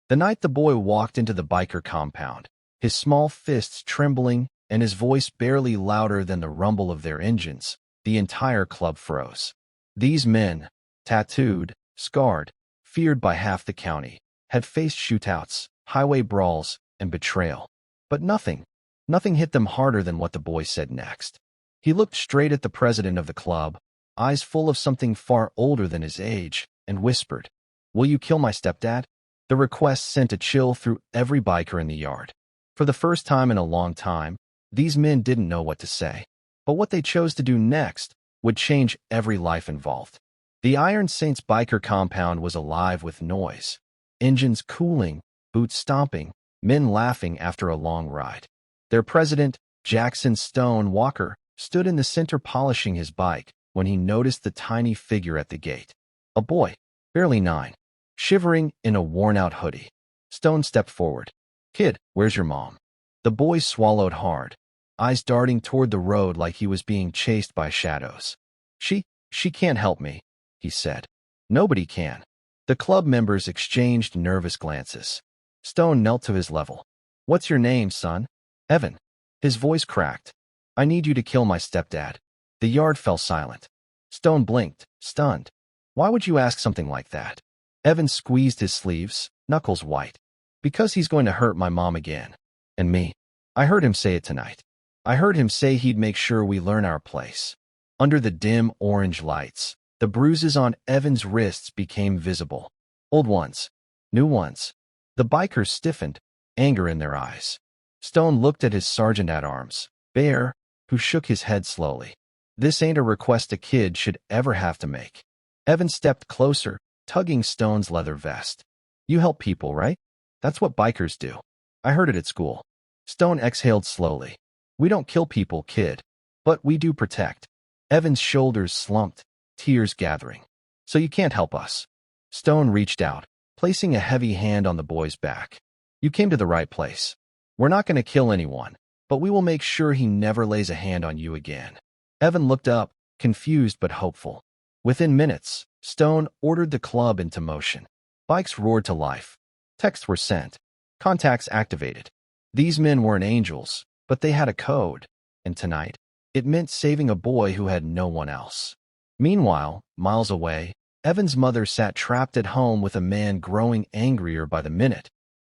The night the boy walked into the biker compound, his small fists trembling and his voice barely louder than the rumble of their engines, the entire club froze. These men, tattooed, scarred, feared by half the county, had faced shootouts, highway brawls, and betrayal. But nothing hit them harder than what the boy said next. He looked straight at the president of the club, eyes full of something far older than his age, and whispered, "Will you kill my stepdad?" The request sent a chill through every biker in the yard. For the first time in a long time, these men didn't know what to say. But what they chose to do next would change every life involved. The Iron Saints biker compound was alive with noise. Engines cooling, boots stomping, men laughing after a long ride. Their president, Jackson Stone Walker, stood in the center polishing his bike when he noticed the tiny figure at the gate. A boy, barely 9, shivering in a worn-out hoodie. Stone stepped forward. "Kid, where's your mom?" The boy swallowed hard, eyes darting toward the road like he was being chased by shadows. She can't help me," he said. "Nobody can." The club members exchanged nervous glances. Stone knelt to his level. "What's your name, son?" "Evan." His voice cracked. "I need you to kill my stepdad." The yard fell silent. Stone blinked, stunned. "Why would you ask something like that?" Evan squeezed his sleeves, knuckles white. "Because he's going to hurt my mom again. And me. I heard him say it tonight. I heard him say he'd make sure we learn our place." Under the dim orange lights, the bruises on Evan's wrists became visible. Old ones. New ones. The bikers stiffened, anger in their eyes. Stone looked at his sergeant-at-arms, Bear, who shook his head slowly. "This ain't a request a kid should ever have to make." Evan stepped closer, tugging Stone's leather vest. "You help people, right? That's what bikers do. I heard it at school." Stone exhaled slowly. "We don't kill people, kid. But we do protect." Evan's shoulders slumped, tears gathering. "So you can't help us." Stone reached out, placing a heavy hand on the boy's back. "You came to the right place. We're not going to kill anyone, but we will make sure he never lays a hand on you again." Evan looked up, confused but hopeful. Within minutes, Stone ordered the club into motion. Bikes roared to life. Texts were sent. Contacts activated. These men weren't angels, but they had a code, and tonight, it meant saving a boy who had no one else. Meanwhile, miles away, Evan's mother sat trapped at home with a man growing angrier by the minute,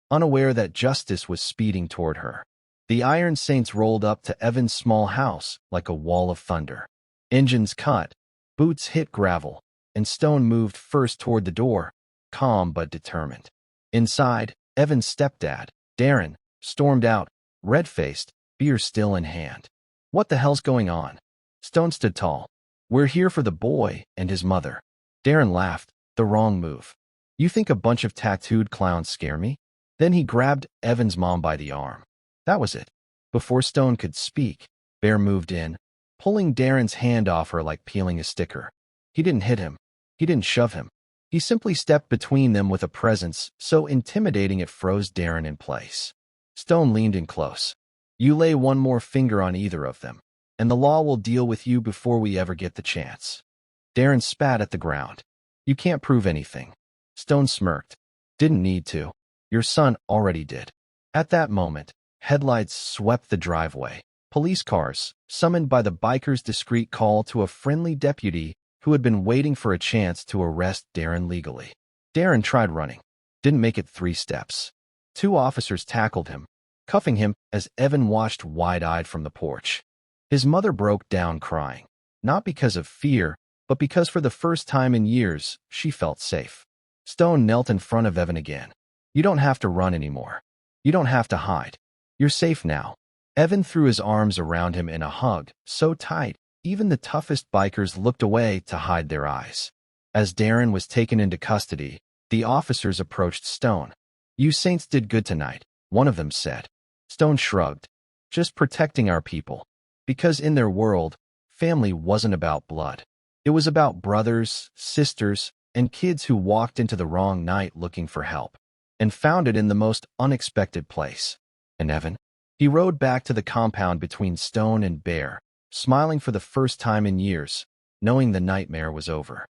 unaware that justice was speeding toward her. The Iron Saints rolled up to Evan's small house like a wall of thunder. Engines cut, boots hit gravel, and Stone moved first toward the door, calm but determined. Inside, Evan's stepdad, Darren, stormed out, red-faced, beer still in hand. "What the hell's going on?" Stone stood tall. "We're here for the boy and his mother." Darren laughed. "The wrong move. You think a bunch of tattooed clowns scare me?" Then he grabbed Evan's mom by the arm. That was it. Before Stone could speak, Bear moved in, pulling Darren's hand off her like peeling a sticker. He didn't hit him. He didn't shove him. He simply stepped between them with a presence so intimidating it froze Darren in place. Stone leaned in close. "You lay one more finger on either of them, and the law will deal with you before we ever get the chance." Darren spat at the ground. "You can't prove anything." Stone smirked. "Didn't need to. Your son already did." At that moment, headlights swept the driveway. Police cars, summoned by the biker's discreet call to a friendly deputy who had been waiting for a chance to arrest Darren legally. Darren tried running. Didn't make it 3 steps. 2 officers tackled him, cuffing him as Evan watched wide-eyed from the porch. His mother broke down crying, not because of fear, but because for the first time in years, she felt safe. Stone knelt in front of Evan again. "You don't have to run anymore. You don't have to hide. You're safe now." Evan threw his arms around him in a hug, so tight, even the toughest bikers looked away to hide their eyes. As Darren was taken into custody, the officers approached Stone. "You Saints did good tonight," one of them said. Stone shrugged. "Just protecting our people." Because in their world, family wasn't about blood. It was about brothers, sisters, and kids who walked into the wrong night looking for help, and found it in the most unexpected place. And Evan? He rode back to the compound between Stone and Bear, smiling for the first time in years, knowing the nightmare was over.